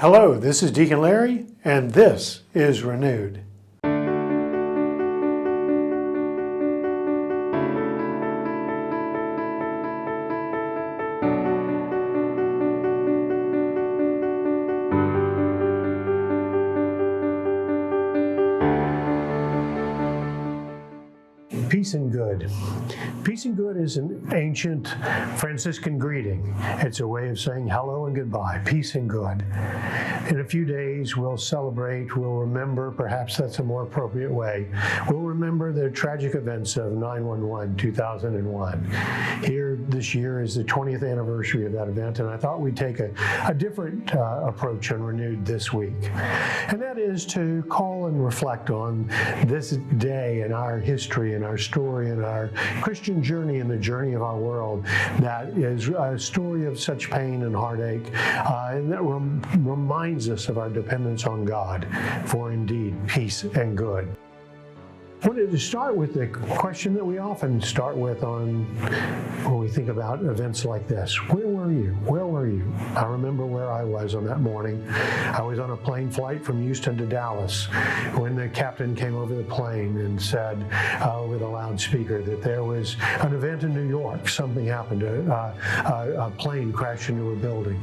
Hello, this is Deacon Larry, and this is Renewed. Peace and good. Peace and good is an ancient Franciscan greeting. It's a way of saying hello and goodbye. Peace and good. In a few days, we'll celebrate, we'll remember, perhaps that's a more appropriate way, we'll remember the tragic events of 9/11, 2001. Here, this year is the 20th anniversary of that event, and I thought we'd take a different approach on Renewed this week. And that is to call and reflect on this day in our history and our story and our Christian journey and the journey of our world that is a story of such pain and heartache, and that reminds us of our dependence on God for indeed peace and good. I wanted to start with the question that we often start with when we think about events like this. Where were you? Where were you? I remember where I was on that morning. I was on a plane flight from Houston to Dallas when the captain came over the plane and said with a loudspeaker that there was an event in New York. Something happened. A plane crashed into a building.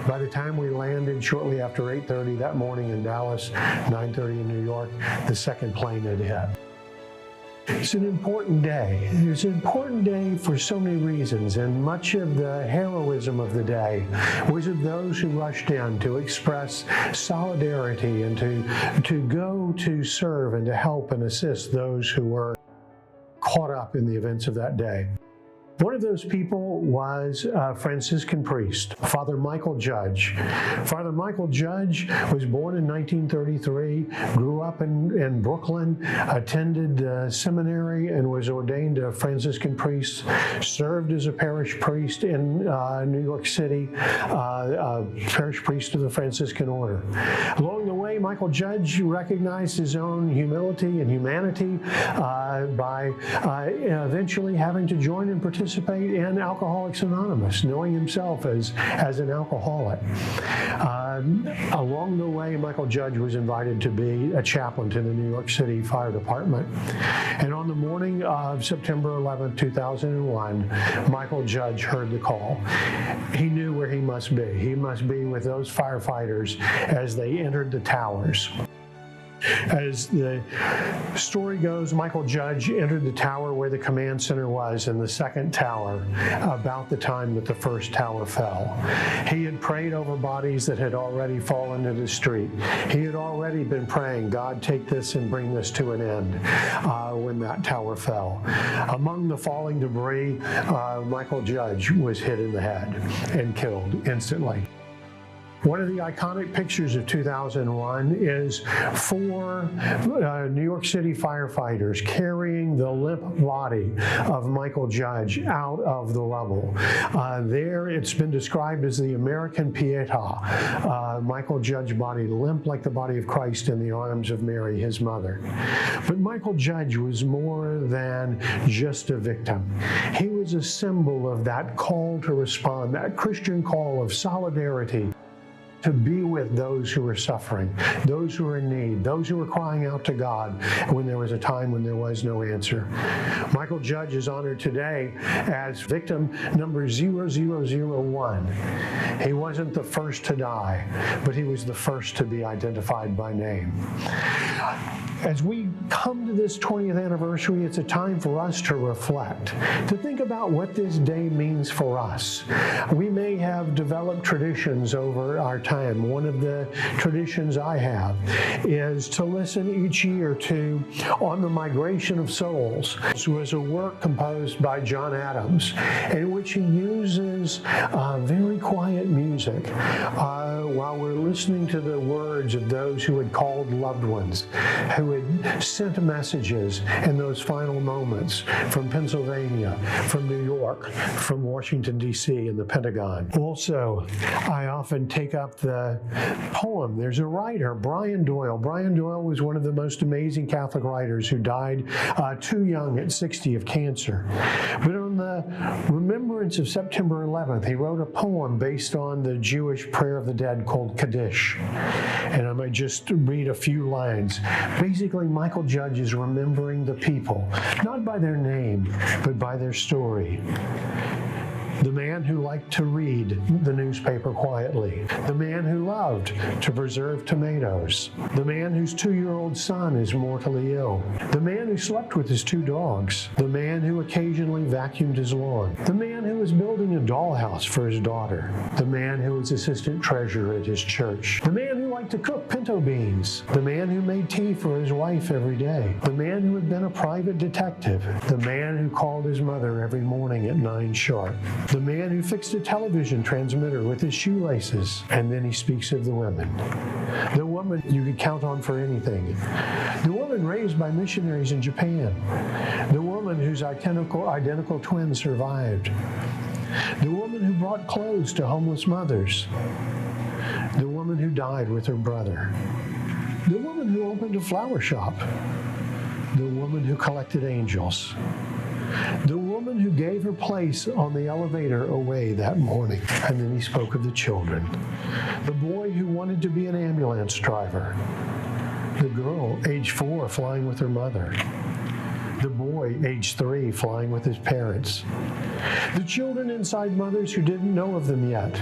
By the time we landed shortly after 8:30 that morning in Dallas, 9:30 in New York, the second plane had hit. It's an important day. It's an important day for so many reasons, and much of the heroism of the day was of those who rushed in to express solidarity and to go to serve and to help and assist those who were caught up in the events of that day. One of those people was a Franciscan priest, Father Michael Judge. Father Michael Judge was born in 1933, grew up in Brooklyn, attended seminary, and was ordained a Franciscan priest, served as a parish priest in New York City, parish priest of the Franciscan order. Along the way, Michael Judge recognized his own humility and humanity by eventually having to join and participate in Alcoholics Anonymous, knowing himself as an alcoholic. Along the way, Michael Judge was invited to be a chaplain to the New York City Fire Department. And on the morning of September 11, 2001, Michael Judge heard the call. He knew where he must be. He must be with those firefighters as they entered the towers. As the story goes, Michael Judge entered the tower where the command center was in the second tower about the time that the first tower fell. He had prayed over bodies that had already fallen to the street. He had already been praying, God, take this and bring this to an end when that tower fell. Among the falling debris, Michael Judge was hit in the head and killed instantly. One of the iconic pictures of 2001 is four New York City firefighters carrying the limp body of Michael Judge out of the rubble. There, it's been described as the American Pietà. Michael Judge's body limp like the body of Christ in the arms of Mary, his mother. But Michael Judge was more than just a victim. He was a symbol of that call to respond, that Christian call of solidarity, to be with those who were suffering, those who were in need, those who were crying out to God when there was a time when there was no answer. Michael Judge is honored today as victim number 0001. He wasn't the first to die, but he was the first to be identified by name. As we come to this 20th anniversary, it's a time for us to reflect, to think about what this day means for us. We may have developed traditions over our time. One of the traditions I have is to listen each year to On the Migration of Souls. This was a work composed by John Adams in which he uses very quiet music while we're listening to the words of those who had called loved ones, who had sent messages in those final moments from Pennsylvania, from New York, from Washington, D.C., and the Pentagon. Also, I often take up the poem. There's a writer, Brian Doyle. Brian Doyle was one of the most amazing Catholic writers who died too young at 60 of cancer. But on on the remembrance of September 11th, he wrote a poem based on the Jewish prayer of the dead called Kaddish. And I might just read a few lines. Basically, Michael Judge is remembering the people, not by their name, but by their story. The man who liked to read the newspaper quietly. The man who loved to preserve tomatoes. The man whose 2-year-old son is mortally ill. The man who slept with his 2 dogs. The man who occasionally vacuumed his lawn. The man who was building a dollhouse for his daughter. The man who was assistant treasurer at his church. The man who liked to cook pinto beans. The man who made tea for his wife every day. The man who had been a private detective. The man who called his mother every morning at 9 sharp. The man who fixed a television transmitter with his shoelaces. And then he speaks of the women. The woman you could count on for anything. The woman raised by missionaries in Japan. The woman whose identical twin survived. The woman who brought clothes to homeless mothers. The woman who died with her brother. The woman who opened a flower shop. The woman who collected angels. The woman who gave her place on the elevator away that morning. And then he spoke of the children. The boy who wanted to be an ambulance driver. The girl, age 4, flying with her mother. The boy, age 3, flying with his parents. The children inside mothers who didn't know of them yet.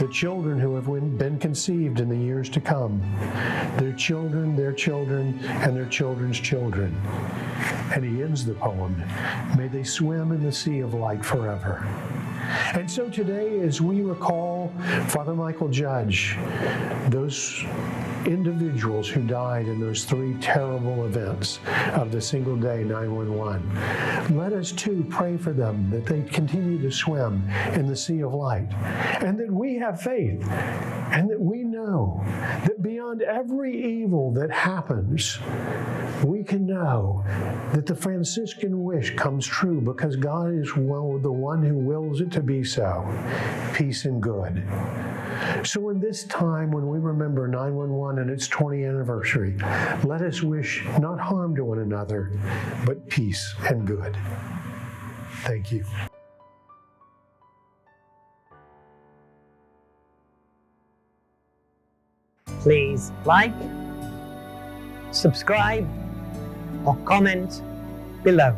The children who have been conceived in the years to come. Their children, and their children's children. And he ends the poem, may they swim in the sea of light forever. And so today, as we recall Father Michael Judge, those individuals who died in those 3 terrible events of the single day 9/11, let us too pray for them that they continue to swim in the sea of light, and that we have faith, and that we know that beyond every evil that happens, we can know that the Franciscan wish comes true because God is the one who wills it to be so, peace and good. So in this time when we remember 9/11 and its 20th anniversary, let us wish not harm to one another, but peace and good. Thank you. Please like, subscribe, or comment below.